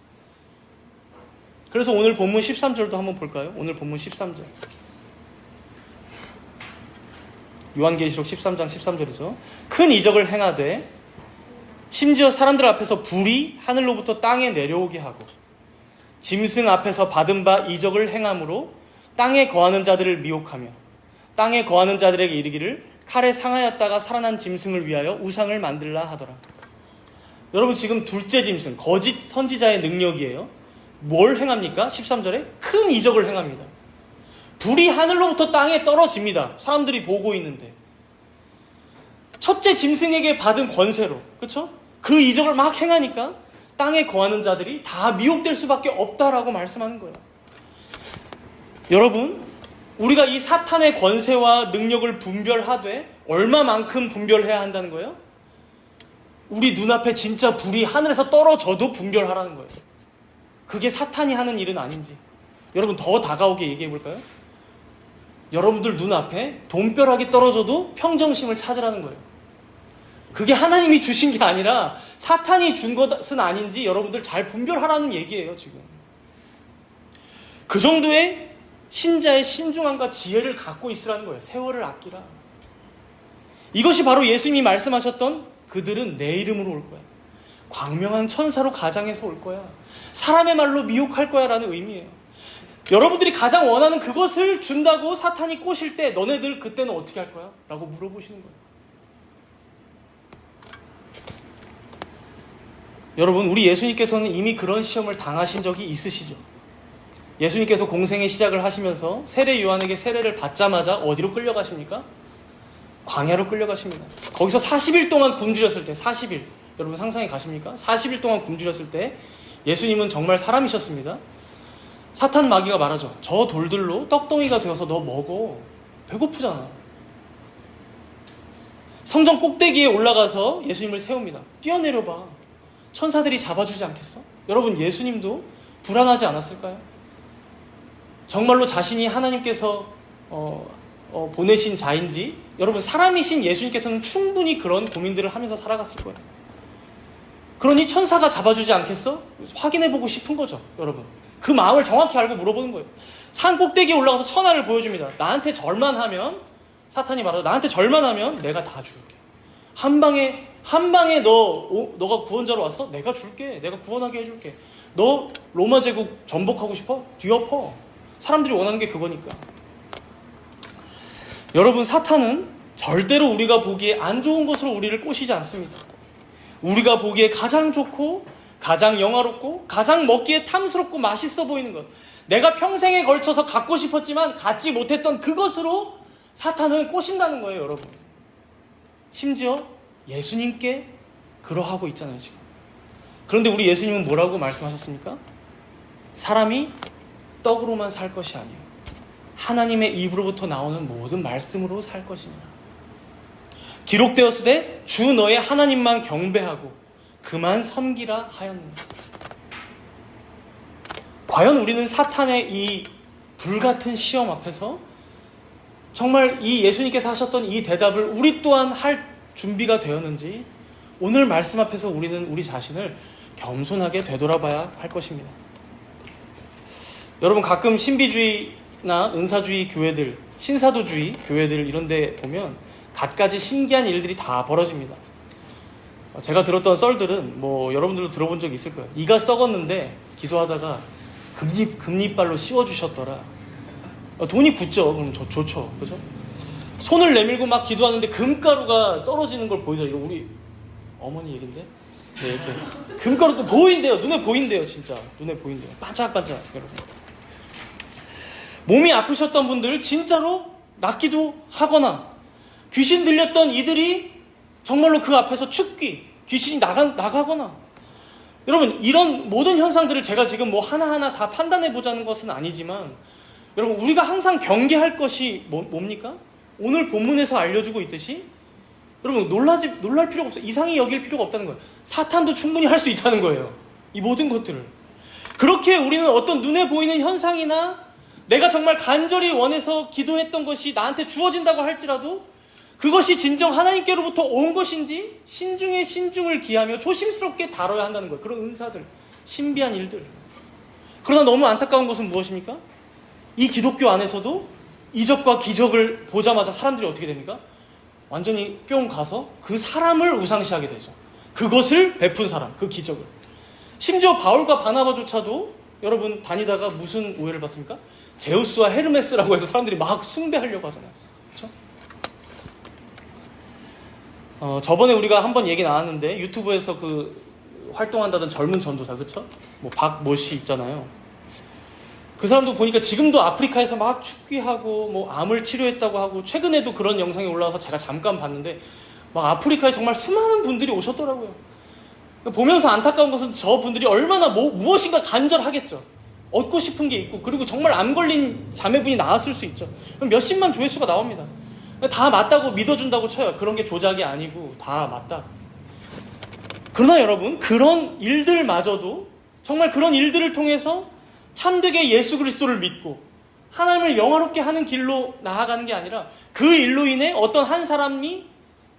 그래서 오늘 본문 13절도 한번 볼까요? 오늘 본문 13절. 요한계시록 13장 13절이죠. 큰 이적을 행하되 심지어 사람들 앞에서 불이 하늘로부터 땅에 내려오게 하고 짐승 앞에서 받은 바 이적을 행함으로 땅에 거하는 자들을 미혹하며 땅에 거하는 자들에게 이르기를 칼에 상하였다가 살아난 짐승을 위하여 우상을 만들라 하더라. 여러분, 지금 둘째 짐승, 거짓 선지자의 능력이에요. 뭘 행합니까? 13절에 큰 이적을 행합니다. 불이 하늘로부터 땅에 떨어집니다. 사람들이 보고 있는데. 첫째 짐승에게 받은 권세로, 그렇죠? 그 이적을 막 행하니까 땅에 거하는 자들이 다 미혹될 수밖에 없다라고 말씀하는 거예요. 여러분, 우리가 이 사탄의 권세와 능력을 분별하되 얼마만큼 분별해야 한다는 거예요? 우리 눈앞에 진짜 불이 하늘에서 떨어져도 분별하라는 거예요. 그게 사탄이 하는 일은 아닌지. 여러분, 더 다가오게 얘기해 볼까요? 여러분들 눈앞에 돈벼락이 떨어져도 평정심을 찾으라는 거예요. 그게 하나님이 주신 게 아니라 사탄이 준 것은 아닌지 여러분들 잘 분별하라는 얘기예요, 지금. 그 정도의 신자의 신중함과 지혜를 갖고 있으라는 거예요. 세월을 아끼라. 이것이 바로 예수님이 말씀하셨던 그들은 내 이름으로 올 거야. 광명한 천사로 가장해서 올 거야. 사람의 말로 미혹할 거야 라는 의미예요. 여러분들이 가장 원하는 그것을 준다고 사탄이 꼬실 때 너네들 그때는 어떻게 할 거야? 라고 물어보시는 거예요. 여러분, 우리 예수님께서는 이미 그런 시험을 당하신 적이 있으시죠? 예수님께서 공생의 시작을 하시면서 세례 요한에게 세례를 받자마자 어디로 끌려가십니까? 광야로 끌려가십니다. 거기서 40일 동안 굶주렸을 때, 40일. 여러분 상상이 가십니까? 40일 동안 굶주렸을 때 예수님은 정말 사람이셨습니다. 사탄 마귀가 말하죠. 저 돌들로 떡덩이가 되어서 너 먹어. 배고프잖아. 성전 꼭대기에 올라가서 예수님을 세웁니다. 뛰어내려봐. 천사들이 잡아주지 않겠어? 여러분, 예수님도 불안하지 않았을까요? 정말로 자신이 하나님께서 보내신 자인지, 여러분, 사람이신 예수님께서는 충분히 그런 고민들을 하면서 살아갔을 거예요. 그러니 천사가 잡아주지 않겠어? 확인해보고 싶은 거죠, 여러분. 그 마음을 정확히 알고 물어보는 거예요. 산 꼭대기에 올라가서 천하를 보여줍니다. 나한테 절만하면, 사탄이 말하죠. 나한테 절만하면 내가 다 줄게. 한 방에 너가 구원자로 왔어? 내가 줄게. 내가 구원하게 해줄게. 너 로마 제국 전복하고 싶어? 뒤엎어. 사람들이 원하는 게 그거니까. 여러분, 사탄은 절대로 우리가 보기에 안 좋은 것으로 우리를 꼬시지 않습니다. 우리가 보기에 가장 좋고 가장 영화롭고 가장 먹기에 탐스럽고 맛있어 보이는 것, 내가 평생에 걸쳐서 갖고 싶었지만 갖지 못했던 그것으로 사탄은 꼬신다는 거예요, 여러분. 심지어 예수님께 그러하고 있잖아요, 지금. 그런데 우리 예수님은 뭐라고 말씀하셨습니까? 사람이 떡으로만 살 것이 아니에요. 하나님의 입으로부터 나오는 모든 말씀으로 살 것이니라. 기록되었으되 주 너의 하나님만 경배하고 그만 섬기라 하였느니라. 과연 우리는 사탄의 이 불같은 시험 앞에서 정말 이 예수님께서 하셨던 이 대답을 우리 또한 할 준비가 되었는지, 오늘 말씀 앞에서 우리는 우리 자신을 겸손하게 되돌아봐야 할 것입니다. 여러분, 가끔 신비주의나 은사주의 교회들, 신사도주의 교회들 이런 데 보면 갖가지 신기한 일들이 다 벌어집니다. 제가 들었던 썰들은 여러분들도 들어본 적 있을 거예요. 이가 썩었는데 기도하다가 금리발로 씌워주셨더라. 돈이 굳죠. 그럼 좋죠. 그죠? 손을 내밀고 막 기도하는데 금가루가 떨어지는 걸 보이더라고요. 이거 우리 어머니 얘긴데? 네, 이렇게. 금가루 또 보인대요. 눈에 보인대요, 진짜. 눈에 보인대요. 반짝반짝, 여러분. 몸이 아프셨던 분들 진짜로 낫기도 하거나, 귀신 들렸던 이들이 정말로 그 앞에서 귀신이 나가거나, 여러분, 이런 모든 현상들을 제가 지금 하나하나 다 판단해 보자는 것은 아니지만, 여러분, 우리가 항상 경계할 것이 뭡니까? 오늘 본문에서 알려주고 있듯이, 여러분, 놀랄 필요가 없어요. 이상히 여길 필요가 없다는 거예요. 사탄도 충분히 할 수 있다는 거예요, 이 모든 것들을. 그렇게 우리는 어떤 눈에 보이는 현상이나 내가 정말 간절히 원해서 기도했던 것이 나한테 주어진다고 할지라도 그것이 진정 하나님께로부터 온 것인지 신중에 신중을 기하며 조심스럽게 다뤄야 한다는 거예요. 그런 은사들, 신비한 일들. 그러나 너무 안타까운 것은 무엇입니까? 이 기독교 안에서도 이적과 기적을 보자마자 사람들이 어떻게 됩니까? 완전히 뿅 가서 그 사람을 우상시하게 되죠. 그것을 베푼 사람, 그 기적을. 심지어 바울과 바나바조차도 여러분 다니다가 무슨 오해를 받습니까? 제우스와 헤르메스라고 해서 사람들이 막 숭배하려고 하잖아요. 그렇죠? 저번에 우리가 한번 얘기 나왔는데, 유튜브에서 활동한다던 젊은 전도사, 그렇죠? 박모 씨 있잖아요. 그 사람도 보니까 지금도 아프리카에서 막 축기하고 암을 치료했다고 하고, 최근에도 그런 영상이 올라와서 제가 잠깐 봤는데 막 아프리카에 정말 수많은 분들이 오셨더라고요. 보면서 안타까운 것은 저 분들이 얼마나 무엇인가 간절하겠죠. 얻고 싶은 게 있고, 그리고 정말 암 걸린 자매분이 나왔을 수 있죠. 그럼 몇십만 조회수가 나옵니다. 다 맞다고 믿어준다고 쳐요. 그런 게 조작이 아니고 다 맞다. 그러나 여러분, 그런 일들마저도 정말 그런 일들을 통해서 참되게 예수 그리스도를 믿고 하나님을 영화롭게 하는 길로 나아가는 게 아니라, 그 일로 인해 어떤 한 사람이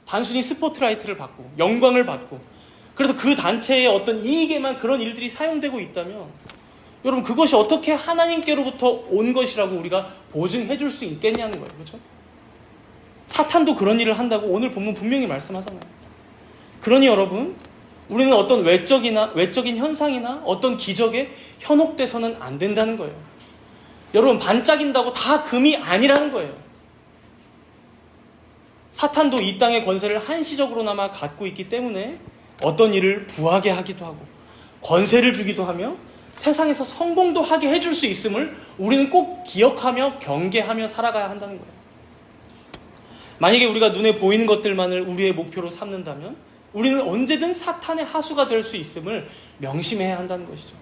단순히 스포트라이트를 받고 영광을 받고, 그래서 그 단체의 어떤 이익에만 그런 일들이 사용되고 있다면, 여러분, 그것이 어떻게 하나님께로부터 온 것이라고 우리가 보증해 줄 수 있겠냐는 거예요. 그렇죠? 사탄도 그런 일을 한다고 오늘 본문 분명히 말씀하잖아요. 그러니 여러분, 우리는 어떤 외적인 현상이나 어떤 기적에 현혹돼서는 안 된다는 거예요. 여러분, 반짝인다고 다 금이 아니라는 거예요. 사탄도 이 땅의 권세를 한시적으로나마 갖고 있기 때문에 어떤 일을 부하게 하기도 하고 권세를 주기도 하며 세상에서 성공도 하게 해줄 수 있음을 우리는 꼭 기억하며 경계하며 살아가야 한다는 거예요. 만약에 우리가 눈에 보이는 것들만을 우리의 목표로 삼는다면 우리는 언제든 사탄의 하수가 될 수 있음을 명심해야 한다는 것이죠.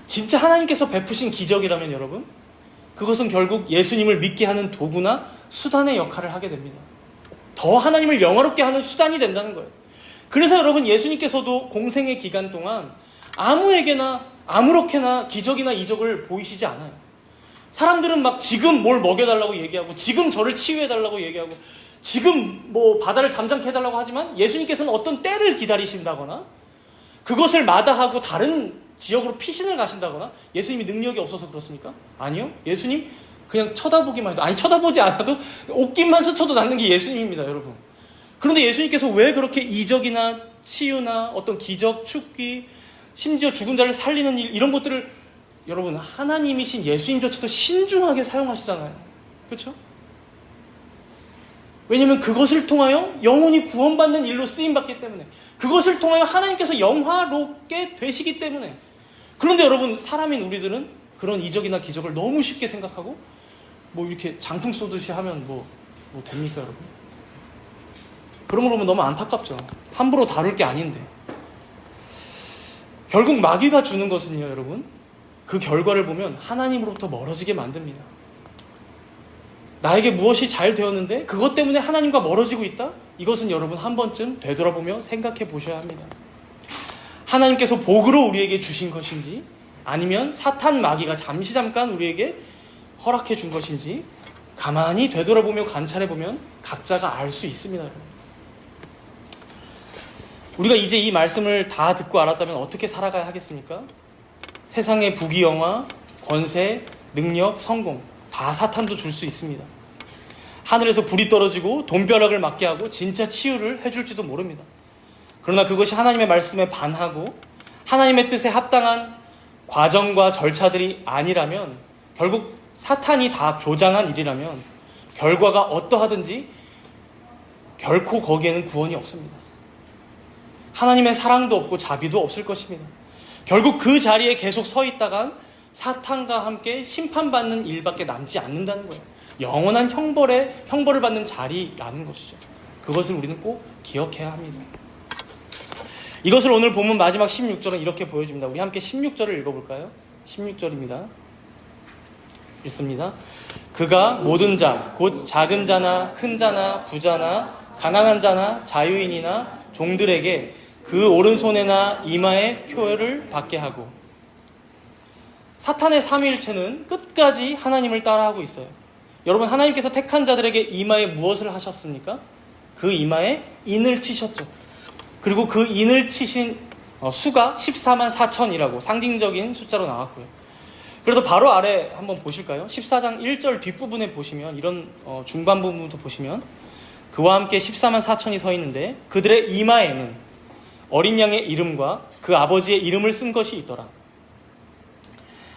진짜 하나님께서 베푸신 기적이라면 여러분, 그것은 결국 예수님을 믿게 하는 도구나 수단의 역할을 하게 됩니다. 더 하나님을 영화롭게 하는 수단이 된다는 거예요. 그래서 여러분, 예수님께서도 공생의 기간 동안 아무에게나 아무렇게나 기적이나 이적을 보이시지 않아요. 사람들은 막 지금 뭘 먹여달라고 얘기하고, 지금 저를 치유해달라고 얘기하고, 지금 뭐 바다를 잠잠케 해달라고 하지만, 예수님께서는 어떤 때를 기다리신다거나, 그것을 마다하고 다른 지역으로 피신을 가신다거나, 예수님이 능력이 없어서 그렇습니까? 아니요. 예수님 그냥 쳐다보기만 해도, 아니 쳐다보지 않아도 옷깃만 스쳐도 낫는 게 예수님입니다, 여러분. 그런데 예수님께서 왜 그렇게 이적이나 치유나 어떤 기적, 축기, 심지어 죽은 자를 살리는 일, 이런 것들을 여러분, 하나님이신 예수님조차도 신중하게 사용하시잖아요. 그렇죠? 왜냐하면 그것을 통하여 영혼이 구원받는 일로 쓰임받기 때문에, 그것을 통하여 하나님께서 영화롭게 되시기 때문에. 그런데 여러분, 사람인 우리들은 그런 이적이나 기적을 너무 쉽게 생각하고, 뭐 이렇게 장풍 쏘듯이 하면 뭐 됩니까, 여러분? 그런 걸 보면 너무 안타깝죠. 함부로 다룰 게 아닌데. 결국 마귀가 주는 것은요, 여러분, 그 결과를 보면 하나님으로부터 멀어지게 만듭니다. 나에게 무엇이 잘 되었는데 그것 때문에 하나님과 멀어지고 있다? 이것은 여러분 한 번쯤 되돌아보며 생각해 보셔야 합니다. 하나님께서 복으로 우리에게 주신 것인지, 아니면 사탄 마귀가 잠깐 우리에게 허락해 준 것인지 가만히 되돌아보며 관찰해 보면 각자가 알 수 있습니다, 여러분. 우리가 이제 이 말씀을 다 듣고 알았다면 어떻게 살아가야 하겠습니까? 세상의 부귀영화, 권세, 능력, 성공 다 사탄도 줄 수 있습니다. 하늘에서 불이 떨어지고 돈벼락을 맞게 하고 진짜 치유를 해줄지도 모릅니다. 그러나 그것이 하나님의 말씀에 반하고 하나님의 뜻에 합당한 과정과 절차들이 아니라면, 결국 사탄이 다 조장한 일이라면 결과가 어떠하든지 결코 거기에는 구원이 없습니다. 하나님의 사랑도 없고 자비도 없을 것입니다. 결국 그 자리에 계속 서 있다간 사탄과 함께 심판받는 일밖에 남지 않는다는 거예요. 영원한 형벌을 받는 자리라는 것이죠. 그것을 우리는 꼭 기억해야 합니다. 이것을 오늘 본문 마지막 16절은 이렇게 보여줍니다. 우리 함께 16절을 읽어볼까요? 16절입니다. 읽습니다. 그가 모든 자, 곧 작은 자나 큰 자나 부자나 가난한 자나 자유인이나 종들에게 그 오른손에나 이마에 표를 받게 하고. 사탄의 삼위일체는 끝까지 하나님을 따라하고 있어요. 여러분, 하나님께서 택한 자들에게 이마에 무엇을 하셨습니까? 그 이마에 인을 치셨죠. 그리고 그 인을 치신 수가 14만 4천이라고 상징적인 숫자로 나왔고요. 그래서 바로 아래 한번 보실까요? 14장 1절 뒷부분에 보시면, 이런 중반 부분부터 보시면 그와 함께 14만 4천이 서 있는데, 그들의 이마에는 어린 양의 이름과 그 아버지의 이름을 쓴 것이 있더라.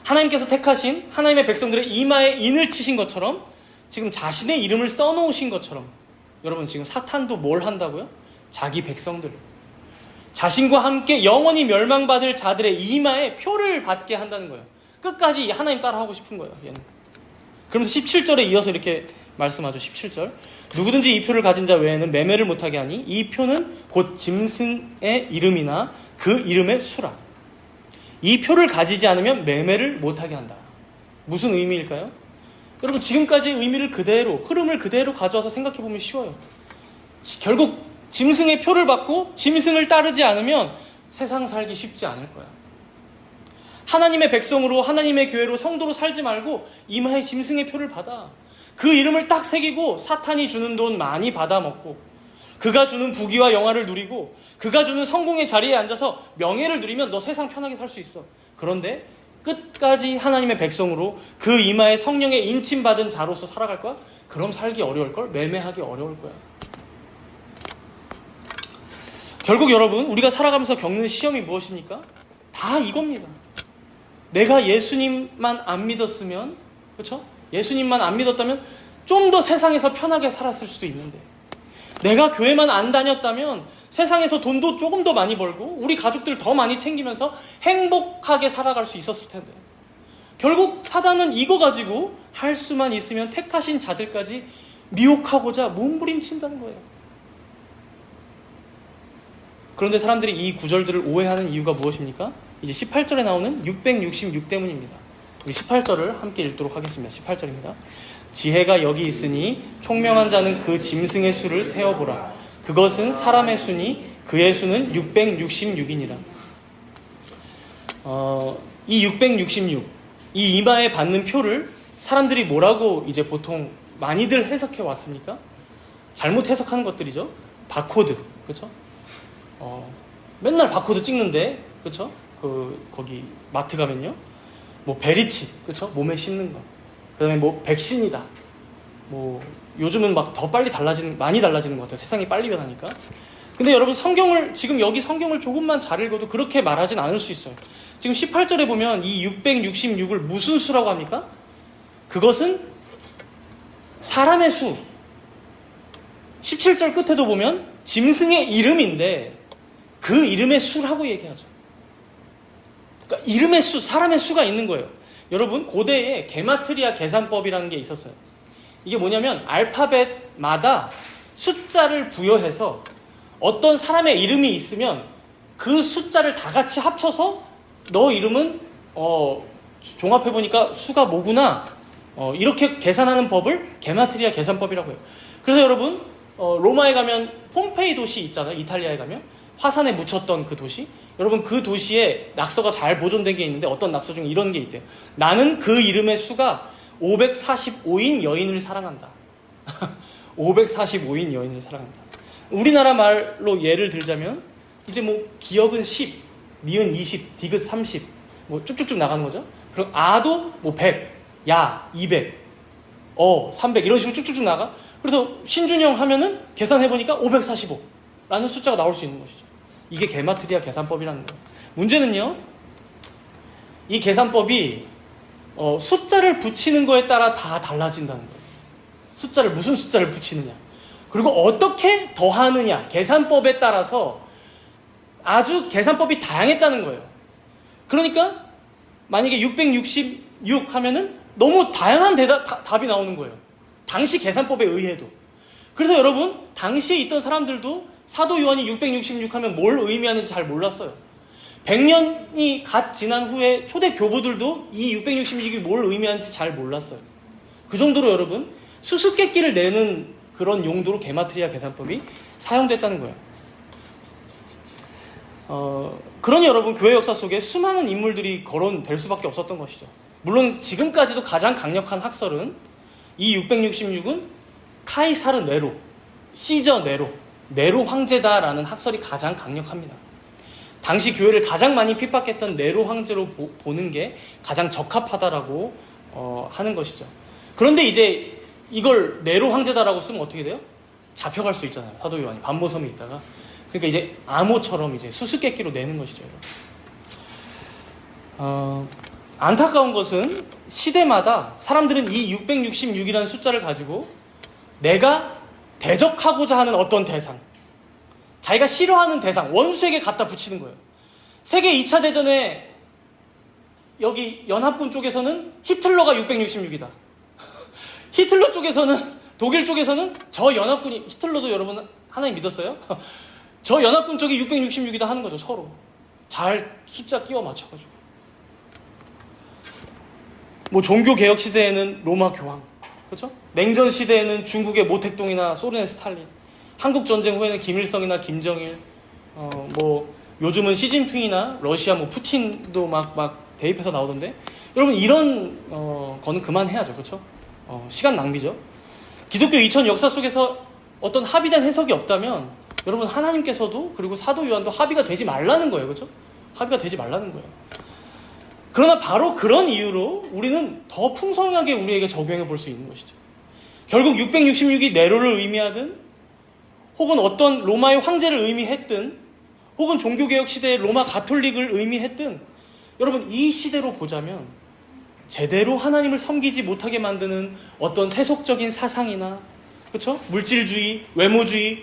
하나님께서 택하신 하나님의 백성들의 이마에 인을 치신 것처럼, 지금 자신의 이름을 써놓으신 것처럼, 여러분 지금 사탄도 뭘 한다고요? 자기 백성들, 자신과 함께 영원히 멸망받을 자들의 이마에 표를 받게 한다는 거예요. 끝까지 하나님 따라하고 싶은 거예요, 얘는. 그러면서 17절에 이어서 이렇게 말씀하죠. 17절. 누구든지 이 표를 가진 자 외에는 매매를 못하게 하니 이 표는 곧 짐승의 이름이나 그 이름의 수라. 이 표를 가지지 않으면 매매를 못하게 한다. 무슨 의미일까요? 여러분, 지금까지의 의미를 그대로, 흐름을 그대로 가져와서 생각해보면 쉬워요. 결국 짐승의 표를 받고 짐승을 따르지 않으면 세상 살기 쉽지 않을 거야. 하나님의 백성으로, 하나님의 교회로, 성도로 살지 말고 이마에 짐승의 표를 받아. 그 이름을 딱 새기고 사탄이 주는 돈 많이 받아먹고, 그가 주는 부귀와 영화를 누리고, 그가 주는 성공의 자리에 앉아서 명예를 누리면 너 세상 편하게 살 수 있어. 그런데 끝까지 하나님의 백성으로 그 이마에 성령의 인침받은 자로서 살아갈 거야? 그럼 살기 어려울걸? 매매하기 어려울 거야. 결국 여러분, 우리가 살아가면서 겪는 시험이 무엇입니까? 다 이겁니다. 내가 예수님만 안 믿었으면, 그렇죠? 예수님만 안 믿었다면 좀 더 세상에서 편하게 살았을 수도 있는데, 내가 교회만 안 다녔다면 세상에서 돈도 조금 더 많이 벌고 우리 가족들 더 많이 챙기면서 행복하게 살아갈 수 있었을 텐데, 결국 사단은 이거 가지고 할 수만 있으면 택하신 자들까지 미혹하고자 몸부림친다는 거예요. 그런데 사람들이 이 구절들을 오해하는 이유가 무엇입니까? 이제 18절에 나오는 666 때문입니다. 우리 18절을 함께 읽도록 하겠습니다. 18절입니다. 지혜가 여기 있으니 총명한 자는 그 짐승의 수를 세어보라. 그것은 사람의 수니 그의 수는 666이니라. 이 666, 이 이마에 받는 표를 사람들이 뭐라고 이제 보통 많이들 해석해 왔습니까? 잘못 해석하는 것들이죠. 바코드, 그렇죠? 맨날 바코드 찍는데, 그렇죠? 거기 마트 가면요, 뭐 베리치, 그렇죠? 몸에 씹는 거. 그다음에 뭐 백신이다. 뭐 요즘은 막 더 빨리 많이 달라지는 것 같아요. 세상이 빨리 변하니까. 근데 여러분 지금 여기 성경을 조금만 잘 읽어도 그렇게 말하진 않을 수 있어요. 지금 18절에 보면 이 666을 무슨 수라고 합니까? 그것은 사람의 수. 17절 끝에도 보면 짐승의 이름인데 그 이름의 수라고 얘기하죠. 그러니까 이름의 수, 사람의 수가 있는 거예요. 여러분, 고대에 게마트리아 계산법이라는 게 있었어요. 이게 뭐냐면 알파벳마다 숫자를 부여해서 어떤 사람의 이름이 있으면 그 숫자를 다 같이 합쳐서 너 이름은 종합해보니까 수가 뭐구나, 이렇게 계산하는 법을 게마트리아 계산법이라고 해요. 그래서 여러분, 로마에 가면 폼페이 도시 있잖아요. 이탈리아에 가면 화산에 묻혔던 그 도시, 여러분 그 도시에 낙서가 잘 보존된 게 있는데 어떤 낙서 중에 이런 게 있대요. 나는 그 이름의 수가 545인 여인을 사랑한다. 545인 여인을 사랑한다. 우리나라 말로 예를 들자면 이제 뭐 기억은 10, 니은 20, 디귿 30, 뭐 쭉쭉쭉 나가는 거죠. 그럼 아도 뭐 100, 야 200, 300 이런 식으로 쭉쭉쭉 나가. 그래서 신준영 하면은 계산해보니까 545라는 숫자가 나올 수 있는 것이죠. 이게 게마트리아 계산법이라는 거예요. 문제는요, 이 계산법이 숫자를 붙이는 거에 따라 다 달라진다는 거예요. 무슨 숫자를 붙이느냐, 그리고 어떻게 더하느냐, 계산법에 따라서 아주 계산법이 다양했다는 거예요. 그러니까 만약에 666 하면은 너무 다양한 답이 나오는 거예요. 당시 계산법에 의해도. 그래서 여러분, 당시에 있던 사람들도 사도 요한이 666 하면 뭘 의미하는지 잘 몰랐어요. 100년이 갓 지난 후에 초대 교부들도 이 666이 뭘 의미하는지 잘 몰랐어요. 그 정도로 여러분, 수수께끼를 내는 그런 용도로 게마트리아 계산법이 사용됐다는 거예요. 그러니 여러분, 교회 역사 속에 수많은 인물들이 거론될 수밖에 없었던 것이죠. 물론 지금까지도 가장 강력한 학설은 이 666은 카이사르 네로, 시저 네로 황제다라는 학설이 가장 강력합니다. 당시 교회를 가장 많이 핍박했던 네로 황제로 보는 게 가장 적합하다라고 하는 것이죠. 그런데 이제 이걸 네로 황제다라고 쓰면 어떻게 돼요? 잡혀갈 수 있잖아요. 사도 요한이 반모섬에 있다가. 그러니까 이제 암호처럼 이제 수수께끼로 내는 것이죠. 안타까운 것은 시대마다 사람들은 이 666이라는 숫자를 가지고 내가 대적하고자 하는 어떤 대상, 자기가 싫어하는 대상, 원수에게 갖다 붙이는 거예요. 세계 2차 대전에 여기 연합군 쪽에서는 히틀러가 666이다. 히틀러 쪽에서는, 독일 쪽에서는 저 연합군이, 히틀러도 여러분 하나님 믿었어요? 저 연합군 쪽이 666이다 하는 거죠. 서로 잘 숫자 끼워 맞춰가지고. 뭐 종교개혁 시대에는 로마 교황, 그렇죠? 냉전 시대에는 중국의 모택동이나 소련의 스탈린, 한국 전쟁 후에는 김일성이나 김정일, 뭐 요즘은 시진핑이나 러시아 뭐 푸틴도 막 대입해서 나오던데, 여러분 이런 거는 그만해야죠, 그렇죠? 시간 낭비죠. 기독교 2000 역사 속에서 어떤 합의된 해석이 없다면 여러분 하나님께서도 그리고 사도 요한도 합의가 되지 말라는 거예요, 그렇죠? 합의가 되지 말라는 거예요. 그러나 바로 그런 이유로 우리는 더 풍성하게 우리에게 적용해 볼 수 있는 것이죠. 결국 666이 네로를 의미하든, 혹은 어떤 로마의 황제를 의미했든, 혹은 종교개혁 시대의 로마 가톨릭을 의미했든, 여러분 이 시대로 보자면 제대로 하나님을 섬기지 못하게 만드는 어떤 세속적인 사상이나, 그렇죠? 물질주의, 외모주의,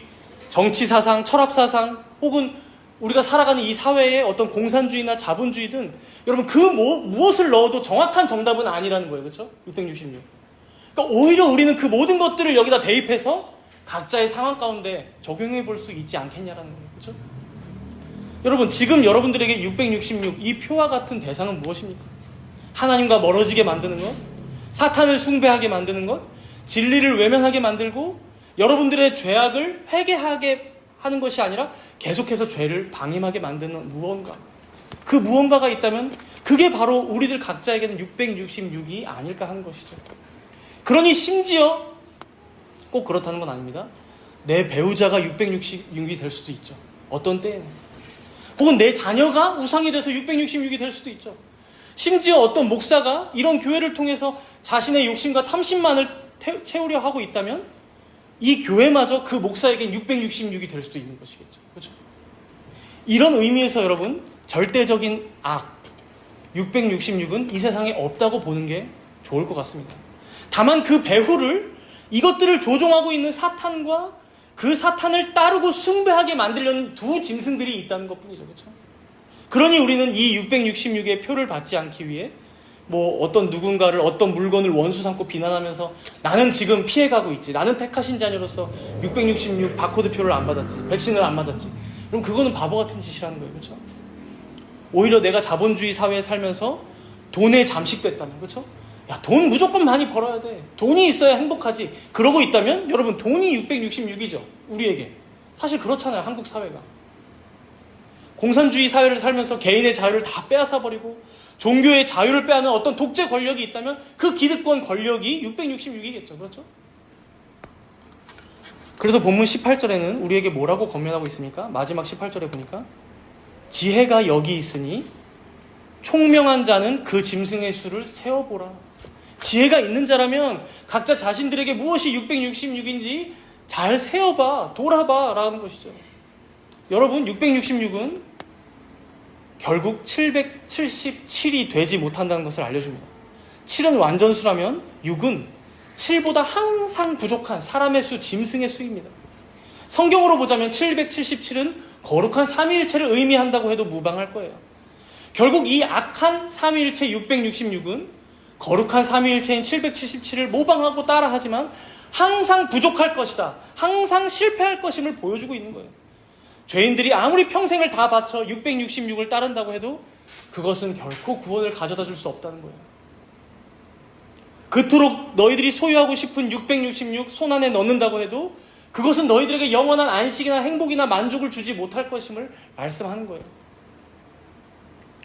정치사상, 철학사상, 혹은 우리가 살아가는 이 사회의 어떤 공산주의나 자본주의든, 여러분 무엇을 넣어도 정확한 정답은 아니라는 거예요. 그렇죠? 666. 그러니까 오히려 우리는 그 모든 것들을 여기다 대입해서 각자의 상황 가운데 적용해 볼 수 있지 않겠냐라는 거예요. 그렇죠? 여러분, 지금 여러분들에게 666, 이 표와 같은 대상은 무엇입니까? 하나님과 멀어지게 만드는 것? 사탄을 숭배하게 만드는 것? 진리를 외면하게 만들고 여러분들의 죄악을 회개하게 하는 것이 아니라 계속해서 죄를 방임하게 만드는 무언가, 그 무언가가 있다면 그게 바로 우리들 각자에게는 666이 아닐까 하는 것이죠. 그러니 심지어 꼭 그렇다는 건 아닙니다. 내 배우자가 666이 될 수도 있죠. 어떤 때에는. 혹은 내 자녀가 우상이 돼서 666이 될 수도 있죠. 심지어 어떤 목사가 이런 교회를 통해서 자신의 욕심과 탐심만을 채우려 하고 있다면 이 교회마저 그 목사에겐 666이 될 수도 있는 것이겠죠. 그렇죠? 이런 의미에서 여러분, 절대적인 악 666은 이 세상에 없다고 보는 게 좋을 것 같습니다. 다만 그 배후를 이것들을 조종하고 있는 사탄과 그 사탄을 따르고 숭배하게 만들려는 두 짐승들이 있다는 것뿐이죠. 그렇죠? 그러니 우리는 이 666의 표를 받지 않기 위해 뭐 어떤 누군가를, 어떤 물건을 원수 삼고 비난하면서 나는 지금 피해가고 있지, 나는 택하신 자녀로서 666 바코드 표를 안 받았지, 백신을 안 맞았지, 그럼 그거는 바보 같은 짓이라는 거예요. 그렇죠? 오히려 내가 자본주의 사회에 살면서 돈에 잠식됐다면, 그렇죠? 야, 돈 무조건 많이 벌어야 돼, 돈이 있어야 행복하지, 그러고 있다면 여러분, 돈이 666이죠. 우리에게 사실 그렇잖아요. 한국 사회가 공산주의 사회를 살면서 개인의 자유를 다 빼앗아버리고 종교의 자유를 빼앗는 어떤 독재 권력이 있다면 그 기득권 권력이 666이겠죠. 그렇죠? 그래서 본문 18절에는 우리에게 뭐라고 권면하고 있습니까? 마지막 18절에 보니까 지혜가 여기 있으니 총명한 자는 그 짐승의 수를 세어보라. 지혜가 있는 자라면 각자 자신들에게 무엇이 666인지 잘 세어봐, 돌아봐 라는 것이죠. 여러분, 666은 결국 777이 되지 못한다는 것을 알려줍니다. 7은 완전수라면 6은 7보다 항상 부족한 사람의 수, 짐승의 수입니다. 성경으로 보자면 777은 거룩한 삼위일체를 의미한다고 해도 무방할 거예요. 결국 이 악한 삼위일체 666은 거룩한 삼위일체인 777을 모방하고 따라하지만 항상 부족할 것이다, 항상 실패할 것임을 보여주고 있는 거예요. 죄인들이 아무리 평생을 다 바쳐 666을 따른다고 해도 그것은 결코 구원을 가져다 줄 수 없다는 거예요. 그토록 너희들이 소유하고 싶은 666 손안에 넣는다고 해도 그것은 너희들에게 영원한 안식이나 행복이나 만족을 주지 못할 것임을 말씀하는 거예요.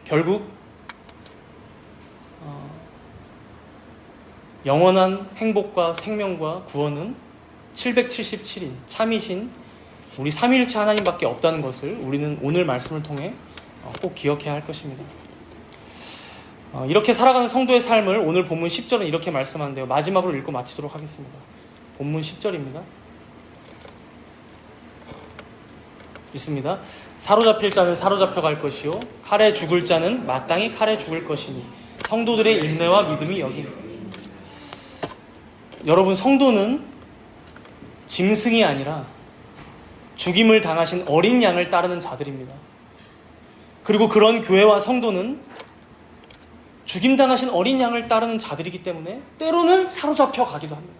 결국 영원한 행복과 생명과 구원은 777인 참이신 우리 삼위일체 하나님밖에 없다는 것을 우리는 오늘 말씀을 통해 꼭 기억해야 할 것입니다. 이렇게 살아가는 성도의 삶을 오늘 본문 10절은 이렇게 말씀하는데요. 마지막으로 읽고 마치도록 하겠습니다. 본문 10절입니다. 읽습니다. 사로잡힐 자는 사로잡혀 갈 것이요 칼에 죽을 자는 마땅히 칼에 죽을 것이니 성도들의 인내와 믿음이 여기. 여러분, 성도는 짐승이 아니라 죽임을 당하신 어린 양을 따르는 자들입니다. 그리고 그런 교회와 성도는 죽임당하신 어린 양을 따르는 자들이기 때문에 때로는 사로잡혀 가기도 합니다.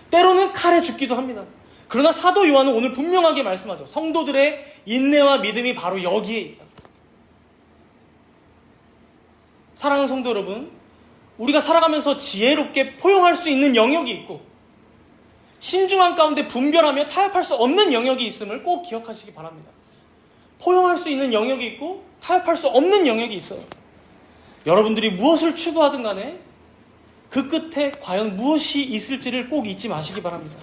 때로는 칼에 죽기도 합니다. 그러나 사도 요한은 오늘 분명하게 말씀하죠. 성도들의 인내와 믿음이 바로 여기에 있다. 사랑하는 성도 여러분, 우리가 살아가면서 지혜롭게 포용할 수 있는 영역이 있고 신중한 가운데 분별하며 타협할 수 없는 영역이 있음을 꼭 기억하시기 바랍니다. 포용할 수 있는 영역이 있고 타협할 수 없는 영역이 있어요. 여러분들이 무엇을 추구하든 간에 그 끝에 과연 무엇이 있을지를 꼭 잊지 마시기 바랍니다.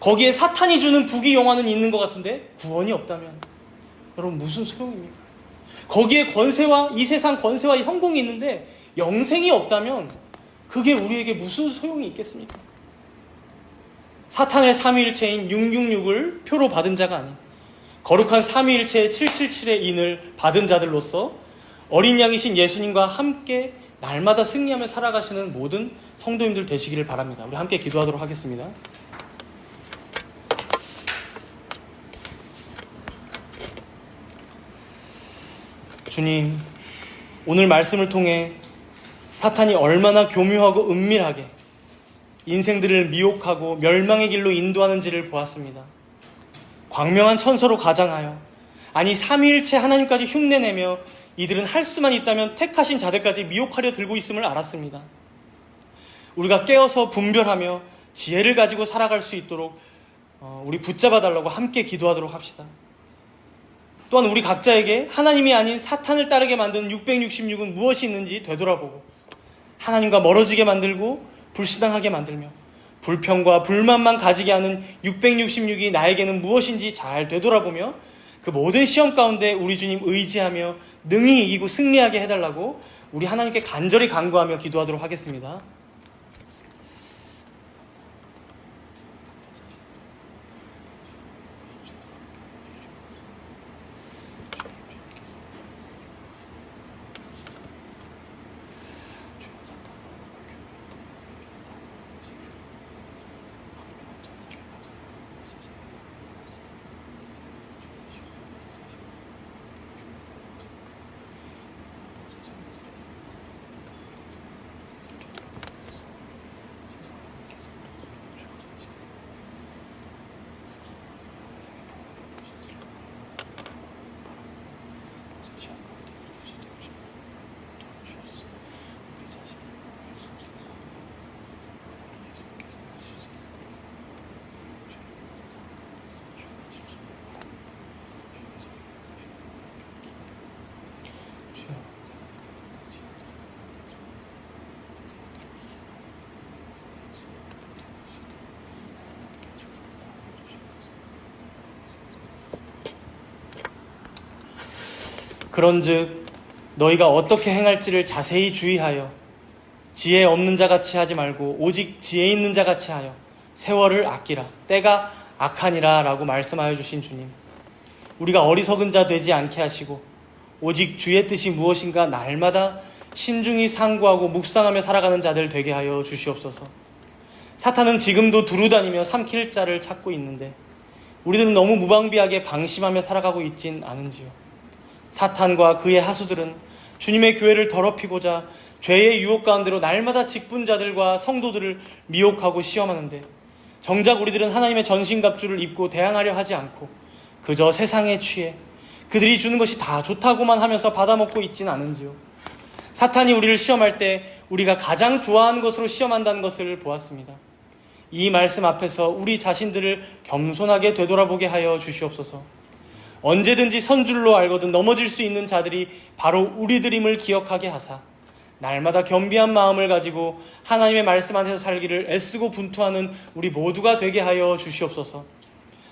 거기에 사탄이 주는 부귀 영화는 있는 것 같은데 구원이 없다면 여러분 무슨 소용입니까? 거기에 권세와 이 세상 권세와 형공이 있는데 영생이 없다면 그게 우리에게 무슨 소용이 있겠습니까? 사탄의 삼위일체인 666을 표로 받은 자가 아닌 거룩한 삼위일체의 777의 인을 받은 자들로서 어린 양이신 예수님과 함께 날마다 승리하며 살아가시는 모든 성도님들 되시기를 바랍니다. 우리 함께 기도하도록 하겠습니다. 주님, 오늘 말씀을 통해 사탄이 얼마나 교묘하고 은밀하게 인생들을 미혹하고 멸망의 길로 인도하는지를 보았습니다. 광명한 천서로 가장하여, 아니 삼위일체 하나님까지 흉내내며 이들은 할 수만 있다면 택하신 자들까지 미혹하려 들고 있음을 알았습니다. 우리가 깨어서 분별하며 지혜를 가지고 살아갈 수 있도록 우리 붙잡아 달라고 함께 기도하도록 합시다. 또한 우리 각자에게 하나님이 아닌 사탄을 따르게 만드는 666은 무엇이 있는지 되돌아보고, 하나님과 멀어지게 만들고 불신앙하게 만들며 불평과 불만만 가지게 하는 666이 나에게는 무엇인지 잘 되돌아보며 그 모든 시험 가운데 우리 주님 의지하며 능히 이기고 승리하게 해달라고 우리 하나님께 간절히 간구하며 기도하도록 하겠습니다. 그런즉 너희가 어떻게 행할지를 자세히 주의하여 지혜 없는 자같이 하지 말고 오직 지혜 있는 자같이 하여 세월을 아끼라. 때가 악하니라 라고 말씀하여 주신 주님, 우리가 어리석은 자 되지 않게 하시고 오직 주의 뜻이 무엇인가 날마다 신중히 상고하고 묵상하며 살아가는 자들 되게 하여 주시옵소서. 사탄은 지금도 두루다니며 삼킬 자를 찾고 있는데 우리들은 너무 무방비하게 방심하며 살아가고 있진 않은지요. 사탄과 그의 하수들은 주님의 교회를 더럽히고자 죄의 유혹 가운데로 날마다 직분자들과 성도들을 미혹하고 시험하는데, 정작 우리들은 하나님의 전신갑주를 입고 대항하려 하지 않고 그저 세상에 취해 그들이 주는 것이 다 좋다고만 하면서 받아먹고 있진 않은지요. 사탄이 우리를 시험할 때 우리가 가장 좋아하는 것으로 시험한다는 것을 보았습니다. 이 말씀 앞에서 우리 자신들을 겸손하게 되돌아보게 하여 주시옵소서. 언제든지 선줄로 알거든 넘어질 수 있는 자들이 바로 우리들임을 기억하게 하사 날마다 겸비한 마음을 가지고 하나님의 말씀 안에서 살기를 애쓰고 분투하는 우리 모두가 되게 하여 주시옵소서.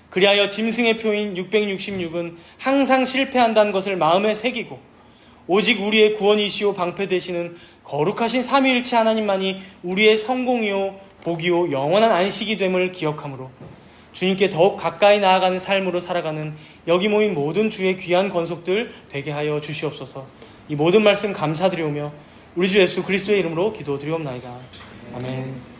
그리하여 짐승의 표인 666은 항상 실패한다는 것을 마음에 새기고 오직 우리의 구원이시오 방패 되시는 거룩하신 삼위일체 하나님만이 우리의 성공이요 복이요 영원한 안식이 됨을 기억하므로 주님께 더욱 가까이 나아가는 삶으로 살아가는 여기 모인 모든 주의 귀한 권속들 되게 하여 주시옵소서. 이 모든 말씀 감사드리오며 우리 주 예수 그리스도의 이름으로 기도드리옵나이다. 아멘.